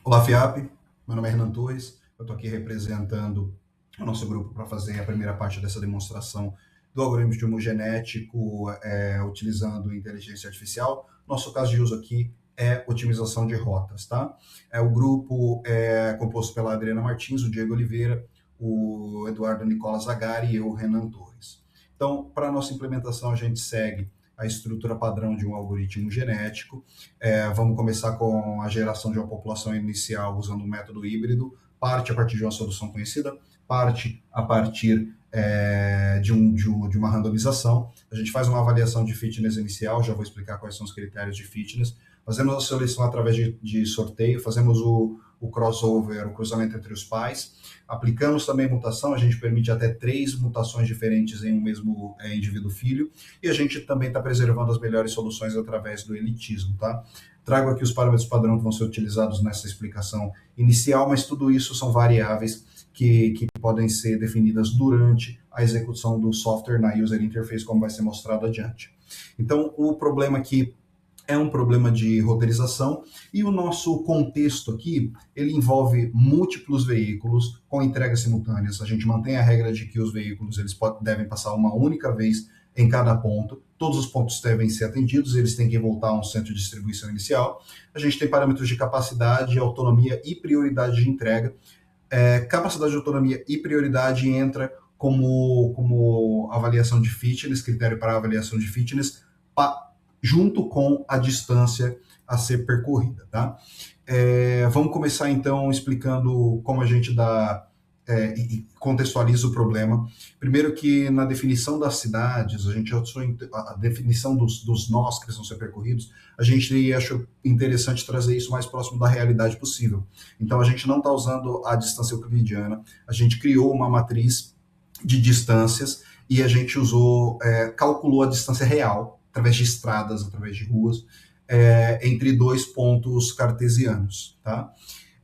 Olá, FIAP. Meu nome é Renan Torres. Eu estou aqui representando o nosso grupo para fazer a primeira parte dessa demonstração do algoritmo de homogenético utilizando inteligência artificial. Nosso caso de uso aqui é otimização de rotas, tá? O grupo é composto pela Adriana Martins, o Diego Oliveira, o Eduardo Nicola Zagari e eu, Renan Torres. Então, para a nossa implementação, a gente segue a estrutura padrão de um algoritmo genético. Vamos começar com a geração de uma população inicial usando um método híbrido, parte a partir de uma solução conhecida, parte a partir de uma randomização. A gente faz uma avaliação de fitness inicial, já vou explicar quais são os critérios de fitness. Fazemos a seleção através de sorteio, fazemos o crossover, o cruzamento entre os pais. Aplicamos também mutação, a gente permite até 3 mutações diferentes em um mesmo indivíduo filho, e a gente também está preservando as melhores soluções através do elitismo, tá? Trago aqui os parâmetros padrão que vão ser utilizados nessa explicação inicial, mas tudo isso são variáveis que podem ser definidas durante a execução do software na user interface, como vai ser mostrado adiante. Então, o problema aqui é um problema de roteirização, e o nosso contexto aqui, ele envolve múltiplos veículos com entregas simultâneas. A gente mantém a regra de que os veículos devem passar uma única vez em cada ponto, todos os pontos devem ser atendidos, eles têm que voltar a um centro de distribuição inicial. A gente tem parâmetros de capacidade, autonomia e prioridade de entrega. Capacidade de autonomia e prioridade entra como avaliação de fitness, critério para avaliação de fitness, junto com a distância a ser percorrida, tá? Vamos começar então explicando como a gente e contextualiza o problema. Primeiro que na definição das cidades, a definição dos nós que precisam ser percorridos, a gente achou interessante trazer isso mais próximo da realidade possível. Então a gente não está usando a distância euclidiana, a gente criou uma matriz de distâncias e a gente calculou a distância real através de estradas, através de ruas, entre 2 pontos cartesianos, tá?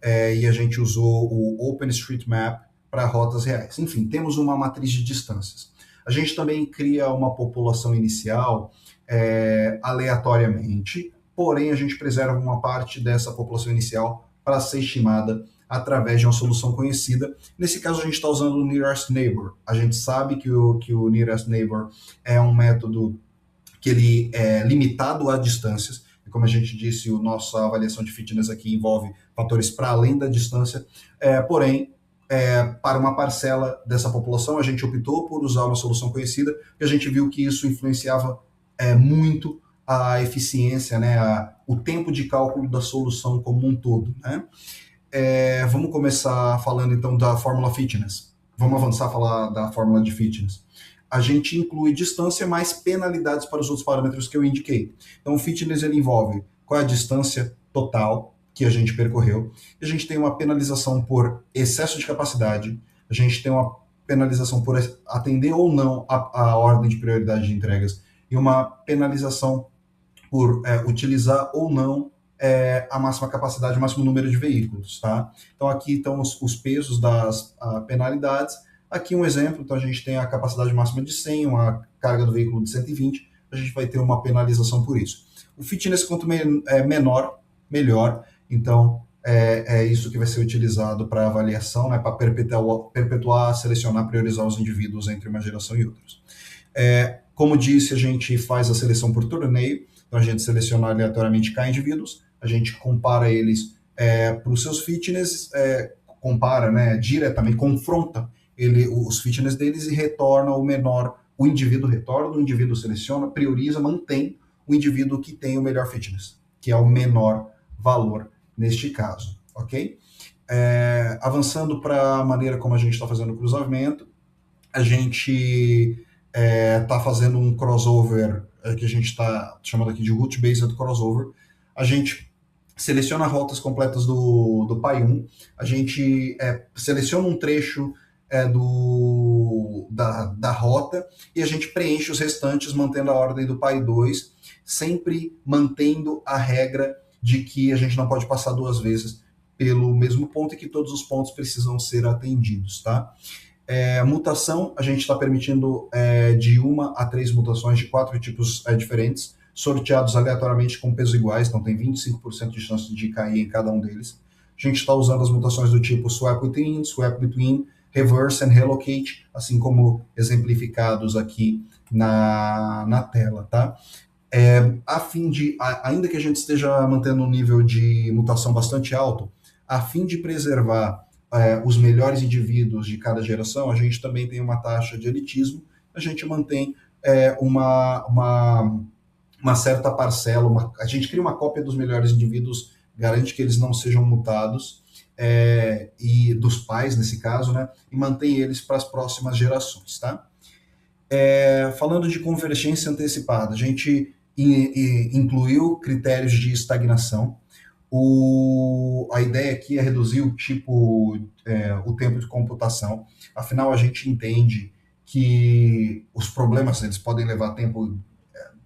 E a gente usou o OpenStreetMap para rotas reais. Enfim, temos uma matriz de distâncias. A gente também cria uma população inicial aleatoriamente, porém a gente preserva uma parte dessa população inicial para ser estimada através de uma solução conhecida. Nesse caso, a gente está usando o Nearest Neighbor. A gente sabe que o Nearest Neighbor é um método que ele é limitado a distâncias, e como a gente disse, a nossa avaliação de fitness aqui envolve fatores para além da distância, porém, para uma parcela dessa população, a gente optou por usar uma solução conhecida, e a gente viu que isso influenciava muito a eficiência, né, o tempo de cálculo da solução como um todo, né? Vamos começar falando então da fórmula fitness. Vamos avançar a falar da fórmula de fitness. A gente inclui distância mais penalidades para os outros parâmetros que eu indiquei. Então, o fitness ele envolve qual é a distância total que a gente percorreu. A gente tem uma penalização por excesso de capacidade. A gente tem uma penalização por atender ou não a ordem de prioridade de entregas. E uma penalização por utilizar ou não a máxima capacidade, o máximo número de veículos, tá? Então, aqui estão os pesos das penalidades. Aqui um exemplo, então a gente tem a capacidade máxima de 100, uma carga do veículo de 120, a gente vai ter uma penalização por isso. O fitness, quanto menor, melhor, então é isso que vai ser utilizado para avaliação, né, para perpetuar, selecionar, priorizar os indivíduos entre uma geração e outras. Como disse, a gente faz a seleção por torneio, então a gente seleciona aleatoriamente K indivíduos, a gente compara eles para os seus fitness, compara, né, diretamente, confronta os fitness deles e retorna o menor, o indivíduo retorna, o indivíduo seleciona, prioriza, mantém o indivíduo que tem o melhor fitness, que é o menor valor neste caso, ok? Avançando para a maneira como a gente está fazendo o cruzamento, a gente está fazendo um crossover que a gente está chamando aqui de route-based crossover. A gente seleciona rotas completas do PAI 1, a gente seleciona um trecho da rota e a gente preenche os restantes mantendo a ordem do PAI 2, sempre mantendo a regra de que a gente não pode passar 2 vezes pelo mesmo ponto e que todos os pontos precisam ser atendidos, tá? Mutação, a gente está permitindo de 1 a 3 mutações de 4 tipos diferentes, sorteados aleatoriamente com pesos iguais, então tem 25% de chance de cair em cada um deles. a gente está usando as mutações do tipo swap within, swap between, reverse and relocate, assim como exemplificados aqui na tela, tá? A fim de, ainda que a gente esteja mantendo um nível de mutação bastante alto, a fim de preservar os melhores indivíduos de cada geração, a gente também tem uma taxa de elitismo, a gente mantém uma certa parcela, a gente cria uma cópia dos melhores indivíduos, garante que eles não sejam mutados, e dos pais, nesse caso, né, e mantém eles para as próximas gerações, tá? Falando de convergência antecipada, a gente incluiu critérios de estagnação. A ideia aqui é reduzir o tempo de computação. Afinal, a gente entende que os problemas eles podem levar tempo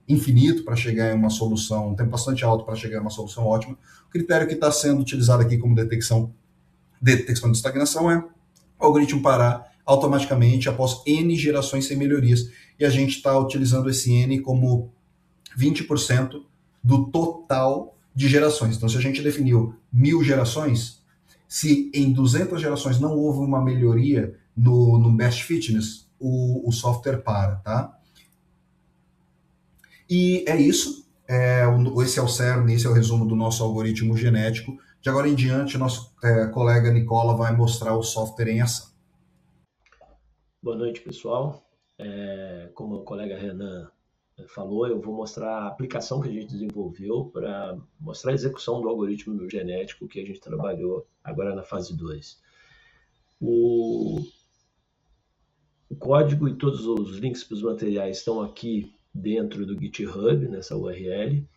infinito para chegar em uma solução, um tempo bastante alto para chegar em uma solução ótima. O critério que está sendo utilizado aqui como detecção de estagnação é o algoritmo parar automaticamente após N gerações sem melhorias. E a gente está utilizando esse N como 20% do total de gerações. Então, se a gente definiu 1000 gerações, se em 200 gerações não houve uma melhoria no best fitness, o software para, tá? E é isso. Esse é o cerne, esse é o resumo do nosso algoritmo genético. De agora em diante, nosso colega Nicola vai mostrar o software em ação. Boa noite, pessoal. Como o colega Renan falou, eu vou mostrar a aplicação que a gente desenvolveu para mostrar a execução do algoritmo genético que a gente trabalhou agora na fase 2. O código e todos os links para os materiais estão aqui dentro do GitHub, nessa URL.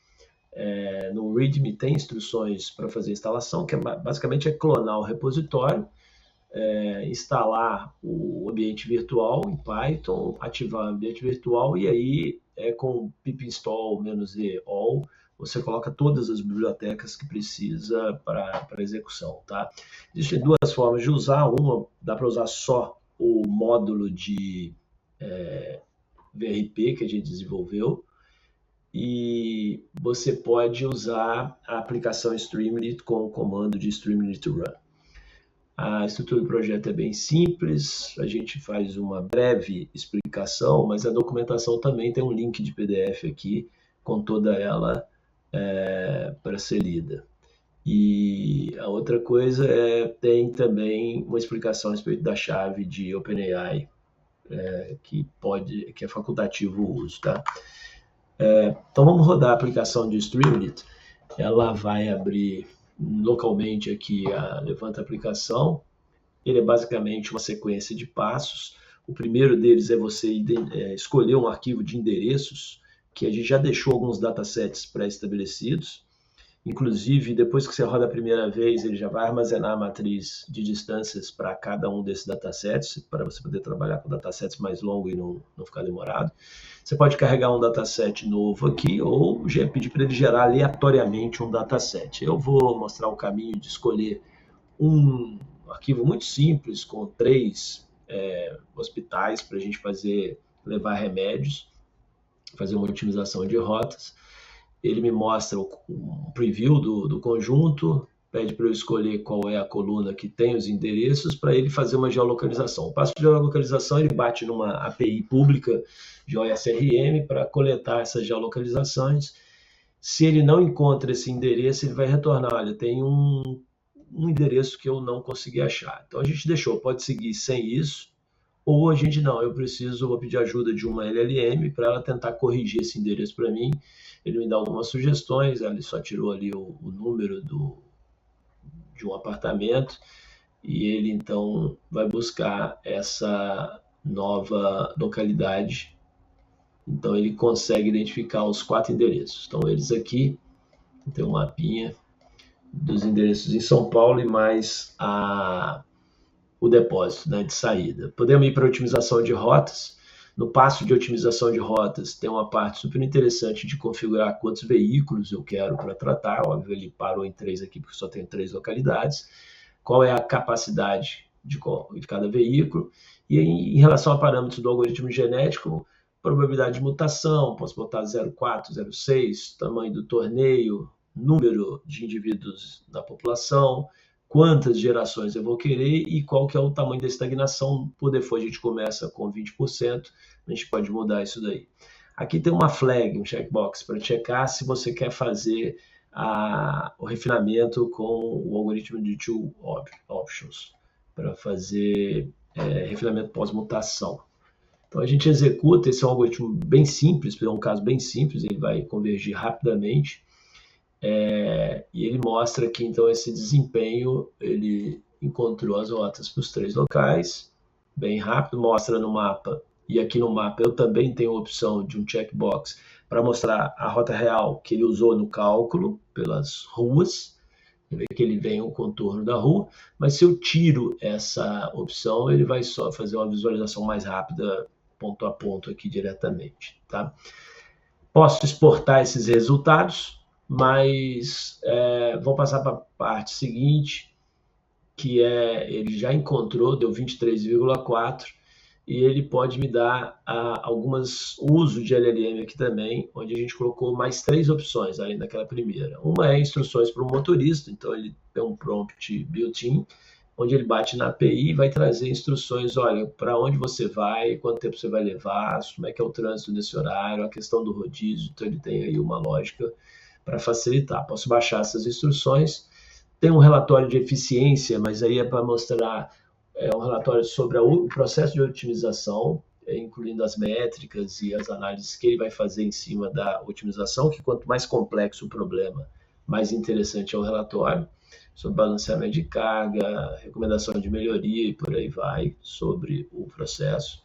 No README tem instruções para fazer a instalação, que basicamente é clonar o repositório, instalar o ambiente virtual em Python, ativar o ambiente virtual e aí com pip install -e all você coloca todas as bibliotecas que precisa para execução, tá? Existem duas formas de usar. Uma, dá para usar só o módulo de VRP que a gente desenvolveu, e você pode usar a aplicação Streamlit com o comando de Streamlit Run. A estrutura do projeto é bem simples, a gente faz uma breve explicação, mas a documentação também tem um link de PDF aqui com toda ela para ser lida. E a outra coisa tem também uma explicação a respeito da chave de OpenAI, que é facultativo o uso, tá? Então vamos rodar a aplicação de Streamlit. Ela vai abrir localmente aqui, levanta a aplicação. Ele é basicamente uma sequência de passos. O primeiro deles é você escolher um arquivo de endereços, que a gente já deixou alguns datasets pré-estabelecidos. Inclusive, depois que você roda a primeira vez, ele já vai armazenar a matriz de distâncias para cada um desses datasets, para você poder trabalhar com datasets mais longos e não ficar demorado. Você pode carregar um dataset novo aqui ou já pedir para ele gerar aleatoriamente um dataset. Eu vou mostrar o caminho de escolher um arquivo muito simples com 3 hospitais para a gente levar remédios, fazer uma otimização de rotas. Ele me mostra um preview do conjunto, pede para eu escolher qual é a coluna que tem os endereços para ele fazer uma geolocalização. O passo de geolocalização, ele bate numa API pública de OSRM para coletar essas geolocalizações. Se ele não encontra esse endereço, ele vai retornar, olha, tem um endereço que eu não consegui achar. Então a gente deixou, pode seguir sem isso, ou a gente não, vou pedir ajuda de uma LLM para ela tentar corrigir esse endereço para mim. Ele me dá algumas sugestões, ele só tirou ali o número de um apartamento, e ele então vai buscar essa nova localidade. Então ele consegue identificar os 4 endereços. Então eles aqui, tem um mapinha dos endereços em São Paulo e mais o depósito, né, de saída. Podemos ir para a otimização de rotas. No passo de otimização de rotas, tem uma parte super interessante de configurar quantos veículos eu quero para tratar. Óbvio, ele parou em 3 aqui, porque só tem 3 localidades. Qual é a capacidade de cada veículo. E em relação a parâmetros do algoritmo genético, probabilidade de mutação, posso botar 0,4, 0,6, tamanho do torneio, número de indivíduos da população, quantas gerações eu vou querer e qual que é o tamanho da estagnação. Por default a gente começa com 20%, a gente pode mudar isso daí. Aqui tem uma flag, um checkbox, para checar se você quer fazer o refinamento com o algoritmo de two options, para fazer refinamento pós-mutação. Então a gente executa, esse é um algoritmo bem simples, é um caso bem simples, ele vai convergir rapidamente, e ele mostra que então esse desempenho, ele encontrou as rotas para os 3 locais, bem rápido, mostra no mapa, e aqui no mapa eu também tenho a opção de um checkbox para mostrar a rota real que ele usou no cálculo pelas ruas, que ele vem o contorno da rua, mas se eu tiro essa opção, ele vai só fazer uma visualização mais rápida, ponto a ponto aqui diretamente, tá? Posso exportar esses resultados, mas vou passar para a parte seguinte, que ele já encontrou, deu 23,4, e ele pode me dar algumas uso de LLM aqui também, onde a gente colocou mais 3 opções, além daquela primeira. Uma é instruções para o motorista, então ele tem um prompt built-in, onde ele bate na API e vai trazer instruções, olha, para onde você vai, quanto tempo você vai levar, como é que é o trânsito nesse horário, a questão do rodízio, então ele tem aí uma lógica para facilitar. Posso baixar essas instruções. Tem um relatório de eficiência, mas aí é para mostrar um relatório sobre o processo de otimização, incluindo as métricas e as análises que ele vai fazer em cima da otimização, que quanto mais complexo o problema, mais interessante é o relatório, sobre balanceamento de carga, recomendação de melhoria e por aí vai, sobre o processo.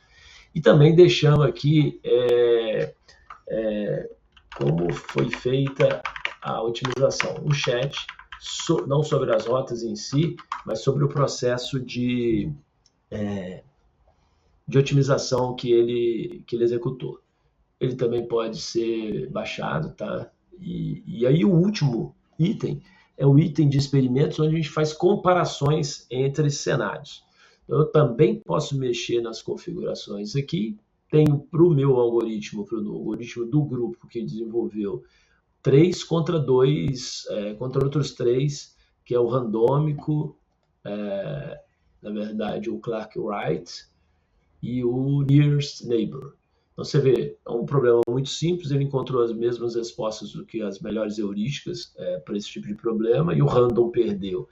E também deixamos aqui como foi feita a otimização, um chat, não sobre as rotas em si, mas sobre o processo de otimização que ele executou. Ele também pode ser baixado, tá? E aí o último item é o item de experimentos, onde a gente faz comparações entre cenários. Então, eu também posso mexer nas configurações aqui. Tenho para o meu algoritmo, para o algoritmo do grupo que desenvolveu, 3 contra 2, contra outros 3, que é o randômico, na verdade o Clark Wright e o Nearest Neighbor. Então você vê, é um problema muito simples, ele encontrou as mesmas respostas do que as melhores heurísticas para esse tipo de problema, e o random perdeu.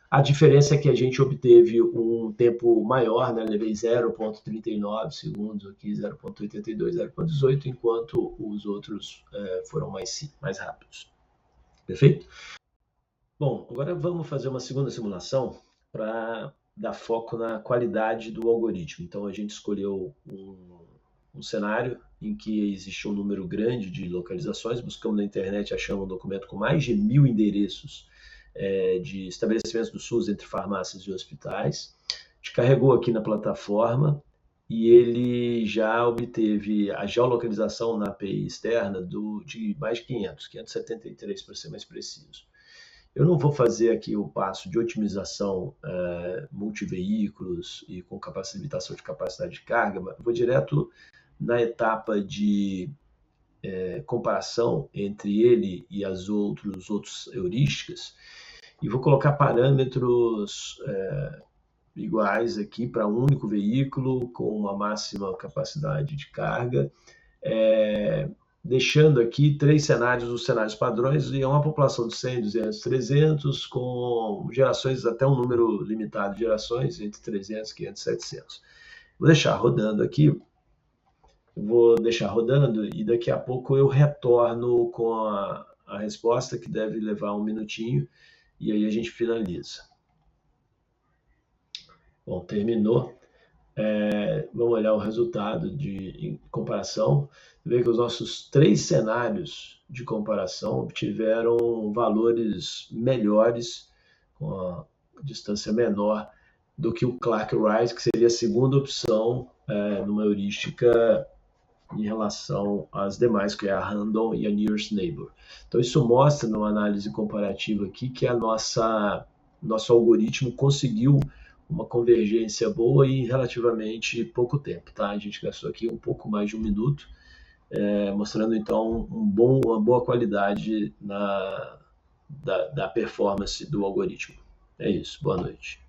A diferença é que a gente obteve um tempo maior, né? Levei 0,39 segundos aqui, 0,82, 0,18, enquanto os outros foram mais rápidos. Perfeito? Bom, agora vamos fazer uma segunda simulação para dar foco na qualidade do algoritmo. Então a gente escolheu um cenário em que existe um número grande de localizações, buscamos na internet, achamos um documento com mais de 1000 endereços de estabelecimentos do SUS entre farmácias e hospitais. A gente carregou aqui na plataforma e ele já obteve a geolocalização na API externa de mais de 573 para ser mais preciso. Eu não vou fazer aqui o passo de otimização multiveículos e com limitação de capacidade de carga, mas vou direto na etapa de comparação entre ele e as outras heurísticas, e vou colocar parâmetros iguais aqui para um único veículo com uma máxima capacidade de carga, deixando aqui 3 cenários, os cenários padrões, e é uma população de 100, 200, 300, com gerações até um número limitado de gerações, entre 300, 500, 700. Vou deixar rodando aqui, e daqui a pouco eu retorno com a resposta, que deve levar um minutinho, e aí a gente finaliza. Bom, terminou. Vamos olhar o resultado de comparação. Você vê que os nossos 3 cenários de comparação obtiveram valores melhores, com a distância menor do que o Clark Wright, que seria a segunda opção numa heurística em relação às demais, que é a Random e a Nearest Neighbor. Então isso mostra, numa análise comparativa aqui, que nosso algoritmo conseguiu uma convergência boa em relativamente pouco tempo, tá? A gente gastou aqui um pouco mais de 1 minuto, mostrando então uma boa qualidade da performance do algoritmo. É isso. Boa noite.